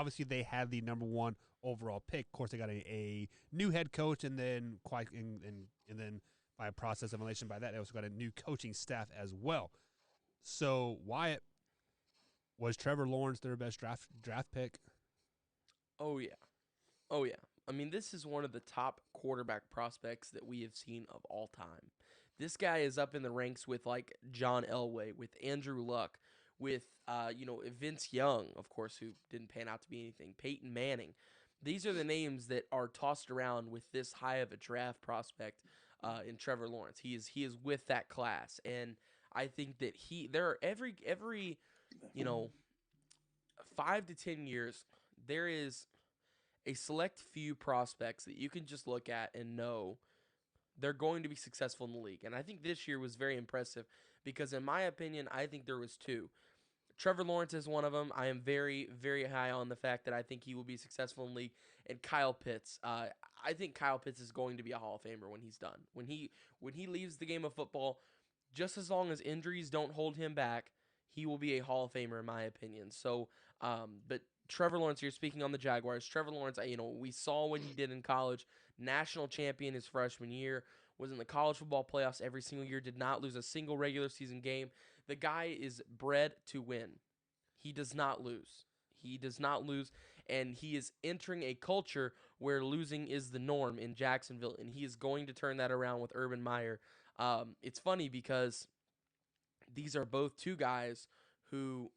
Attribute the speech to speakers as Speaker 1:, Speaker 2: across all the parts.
Speaker 1: obviously they had the number 1 overall pick. Of course, they got a new head coach, and then then by a process of elimination by that, they also got a new coaching staff as well. So Wyatt, was Trevor Lawrence their best draft pick?
Speaker 2: Oh yeah. Oh yeah. I mean, this is one of the top quarterback prospects that we have seen of all time. This guy is up in the ranks with like John Elway, with Andrew Luck, with Vince Young, of course, who didn't pan out to be anything. Peyton Manning. These are the names that are tossed around with this high of a draft prospect in Trevor Lawrence. He is with that class, and I think that there are every 5 to 10 years there is a select few prospects that you can just look at and know they're going to be successful in the league. And I think this year was very impressive because, in my opinion, I think there was 2. Trevor Lawrence is one of them. I am very, very high on the fact that I think he will be successful in the league. And Kyle Pitts. I think Kyle Pitts is going to be a Hall of Famer when he's done. When he leaves the game of football, just as long as injuries don't hold him back, he will be a Hall of Famer in my opinion. So, but Trevor Lawrence, you're speaking on the Jaguars. Trevor Lawrence, we saw what he did in college. National champion his freshman year. Was in the college football playoffs every single year. Did not lose a single regular season game. The guy is bred to win. He does not lose. He does not lose, and he is entering a culture where losing is the norm in Jacksonville, and he is going to turn that around with Urban Meyer. It's funny because these are both 2 guys who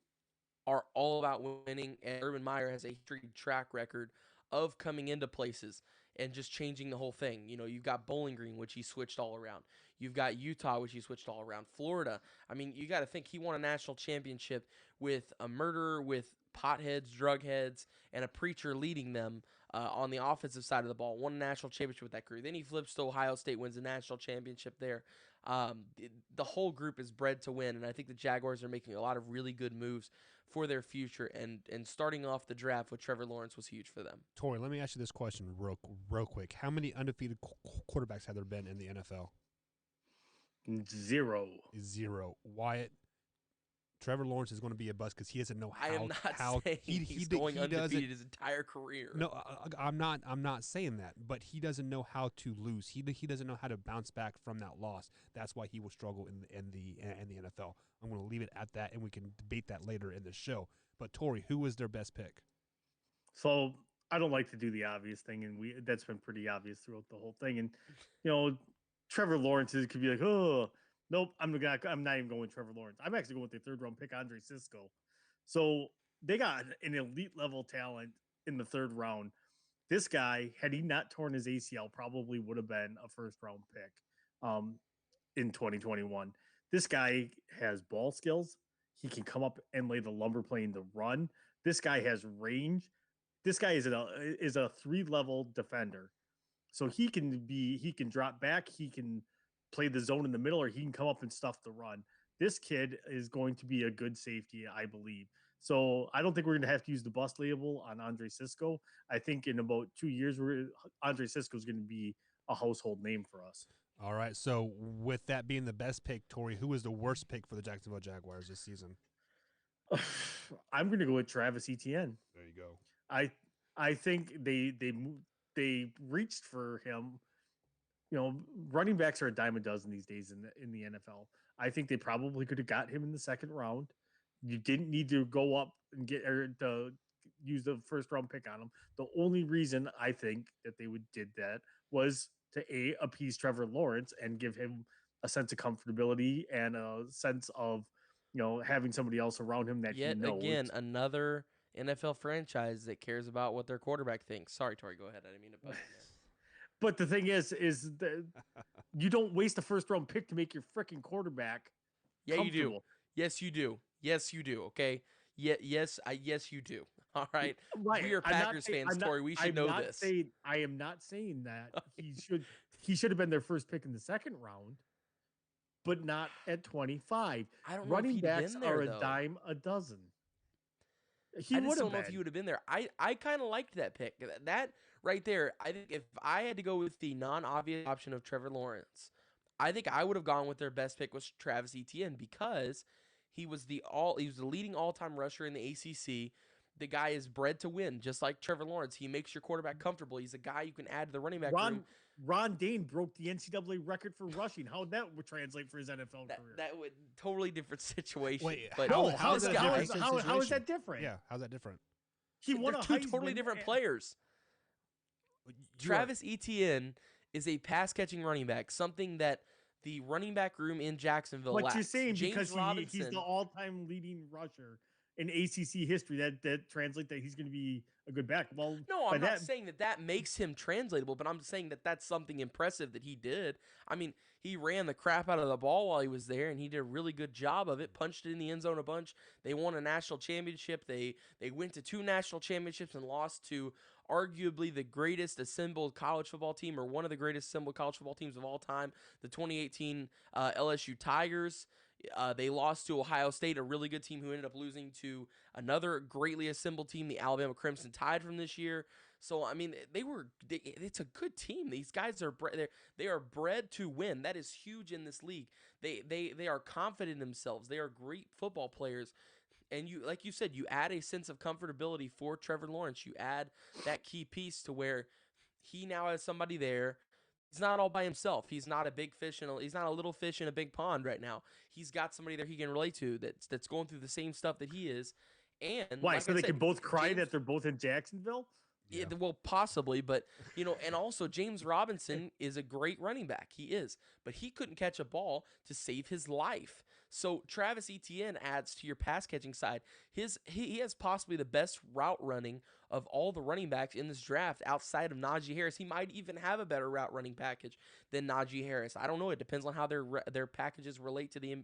Speaker 2: are all about winning, and Urban Meyer has a track record of coming into places and just changing the whole thing. You've got Bowling Green, which he switched all around. You've got Utah, which he switched all around. Florida, I mean, you got to think he won a national championship with a murderer, with potheads, drug heads, and a preacher leading them on the offensive side of the ball. Won a national championship with that crew. Then he flips to Ohio State, wins a national championship there. The whole group is bred to win, and I think the Jaguars are making a lot of really good moves for their future, and starting off the draft with Trevor Lawrence was huge for them.
Speaker 1: Tori, let me ask you this question real quick. How many undefeated quarterbacks have there been in the NFL?
Speaker 3: 0.
Speaker 1: Wyatt, Trevor Lawrence is going to be a bust because he doesn't know how.
Speaker 2: I am not saying he's going undefeated his entire career.
Speaker 1: No, I'm not saying that. But he doesn't know how to lose. He doesn't know how to bounce back from that loss. That's why he will struggle in the NFL. I'm going to leave it at that, and we can debate that later in the show. But Tori, who was their best pick?
Speaker 3: So I don't like to do the obvious thing, and that's been pretty obvious throughout the whole thing. And Trevor Lawrence could be like, oh. Nope, I'm not even going with Trevor Lawrence. I'm actually going with the 3rd-round pick, Andre Cisco. So they got an elite level talent in the 3rd round. This guy, had he not torn his ACL, probably would have been a 1st-round pick in 2021. This guy has ball skills. He can come up and lay the lumber playing the run. This guy has range. This guy is a 3-level defender. So he can drop back. He can play the zone in the middle, or he can come up and stuff the run. This kid is going to be a good safety, I believe. So I don't think we're going to have to use the bust label on Andre Cisco. I think in about 2 years, Andre Cisco is going to be a household name for us.
Speaker 1: All right. So with that being the best pick, Tori, who was the worst pick for the Jacksonville Jaguars this season?
Speaker 3: I'm going to go with Travis Etienne.
Speaker 1: There you go.
Speaker 3: I think they reached for him. Running backs are a dime a dozen these days in the NFL. I think they probably could have got him in the 2nd round. You didn't need to go up and to use the 1st-round pick on him. The only reason I think that they did that was to appease Trevor Lawrence and give him a sense of comfortability and a sense of having somebody else around him that he knows.
Speaker 2: Again, another NFL franchise that cares about what their quarterback thinks. Sorry, Tori, go ahead. I didn't mean to bust you.
Speaker 3: But the thing is that you don't waste a 1st-round pick to make your freaking quarterback comfortable.
Speaker 2: You do. Yes, you do. Yes, you do. Okay. Yes, you do. All right.
Speaker 3: Right.
Speaker 2: We are Packers fans, Tori. We should know this.
Speaker 3: I am not saying that he should have been their first pick in the 2nd round, but not at 25.
Speaker 2: I don't know
Speaker 3: Running
Speaker 2: if he'd
Speaker 3: backs
Speaker 2: been there,
Speaker 3: are a
Speaker 2: though.
Speaker 3: dime a dozen.
Speaker 2: I just don't know if he would have been there. I kind of liked that pick. That right there, I think if I had to go with the non-obvious option of Trevor Lawrence, I think I would have gone with their best pick was Travis Etienne because he was the leading all-time rusher in the ACC. The guy is bred to win, just like Trevor Lawrence. He makes your quarterback comfortable. He's a guy you can add to the running back room.
Speaker 3: Ron Dane broke the NCAA record for rushing. How would that would translate for his NFL career?
Speaker 2: That would totally different situation.
Speaker 1: Wait,
Speaker 2: but
Speaker 1: how is
Speaker 3: that different?
Speaker 1: Yeah, how's that different?
Speaker 3: He won
Speaker 2: They're two totally different players. Travis Etienne is a pass-catching running back, something that the running back room in Jacksonville lacks.
Speaker 3: What you're saying,
Speaker 2: James
Speaker 3: because he's the all-time leading rusher in ACC history, that translates that he's going to be a good back. Well,
Speaker 2: no, I'm not saying that makes him translatable, but I'm saying that that's something impressive that he did. I mean, he ran the crap out of the ball while he was there, and he did a really good job of it, punched it in the end zone a bunch. They won a national championship. They went to 2 national championships and lost to arguably the greatest assembled college football team, or one of the greatest assembled college football teams of all time, the 2018 LSU Tigers. They lost to Ohio State, a really good team who ended up losing to another greatly assembled team, the Alabama Crimson Tide from this year. So, I mean, it's a good team. These guys are they are bred to win. That is huge in this league. They are confident in themselves. They are great football players. And you, like you said, you add a sense of comfortability for Trevor Lawrence. You add that key piece to where he now has somebody there. He's not all by himself. He's not a big fish he's not a little fish in a big pond right now. He's got somebody there he can relate to that's going through the same stuff that he is. And
Speaker 3: why? So they can both cry that they're both in Jacksonville?
Speaker 2: Yeah. Well, possibly, but and also James Robinson is a great running back. He is, but he couldn't catch a ball to save his life. So Travis Etienne adds to your pass catching side. He has possibly the best route running of all the running backs in this draft outside of Najee Harris. He might even have a better route running package than Najee Harris. I don't know. It depends on how their packages relate to the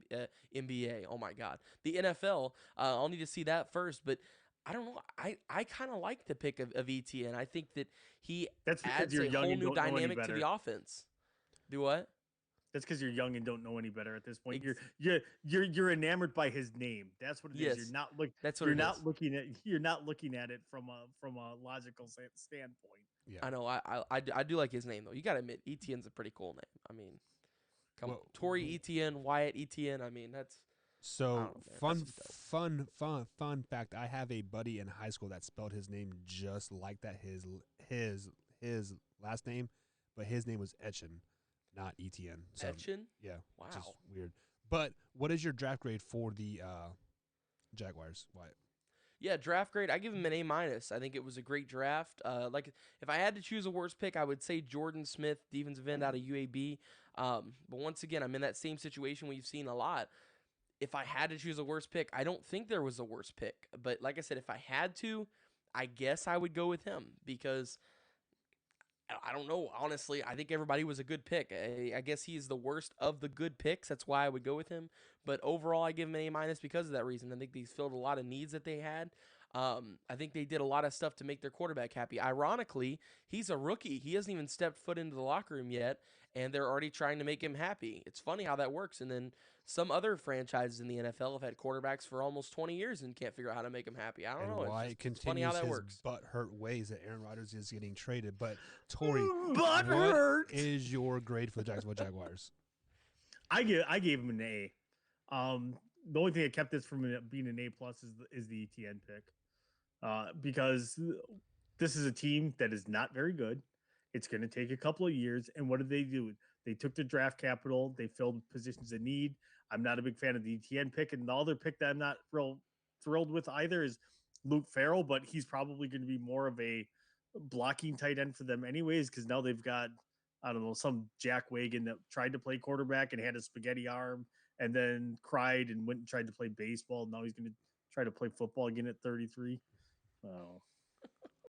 Speaker 2: NBA. Oh my God, the NFL. I'll need to see that first, but. I don't know. I kind of like the pick of Etienne. I think that he adds a whole new dynamic to the offense. Do what?
Speaker 3: That's because you're young and don't know any better at this point. You're enamored by his name. That's what it is. You're not You're not looking at it from a logical standpoint.
Speaker 2: Yeah, I know. I do like his name though. You got to admit, Etienne's a pretty cool name. I mean, come on, Torrey Etienne, Wyatt Etienne. I mean, that's.
Speaker 1: So fun fact. I have a buddy in high school that spelled his name just like that. His last name, but his name was Etienne, not Etienne. So,
Speaker 2: Etienne?
Speaker 1: Yeah.
Speaker 2: Wow.
Speaker 1: Which is weird. But what is your draft grade for the Jaguars, Wyatt?
Speaker 2: Yeah, draft grade. I give him an A-. I think it was a great draft. Like if I had to choose a worst pick, I would say Jordan Smith, defensive end out of UAB. But once again, I'm in that same situation we've seen a lot. If I had to choose a worst pick, I don't think there was a worst pick. But like I said, if I had to, I guess I would go with him because I don't know. Honestly, I think everybody was a good pick. I guess he's the worst of the good picks. That's why I would go with him. But overall, I give him an A- because of that reason. I think he's filled a lot of needs that they had. I think they did a lot of stuff to make their quarterback happy. Ironically, he's a rookie. He hasn't even stepped foot into the locker room yet, and they're already trying to make him happy. It's funny how that works. And then some other franchises in the NFL have had quarterbacks for almost 20 years and can't figure out how to make them happy. I don't know.
Speaker 1: Why it continues funny how that works. Butthurt ways that Aaron Rodgers is getting traded. But Torrey, what is your grade for the Jacksonville Jaguars?
Speaker 3: I gave him an A. The only thing that kept this from being an A+ is the Etienne pick. Because this is a team that is not very good. It's going to take a couple of years. And what did they do? They took the draft capital. They filled positions of need. I'm not a big fan of the Etienne pick. And the other pick that I'm not real thrilled with either is Luke Farrell, but he's probably going to be more of a blocking tight end for them anyways, because now they've got, I don't know, some jackwagon that tried to play quarterback and had a spaghetti arm and then cried and went and tried to play baseball. Now he's going to try to play football again at 33. Oh.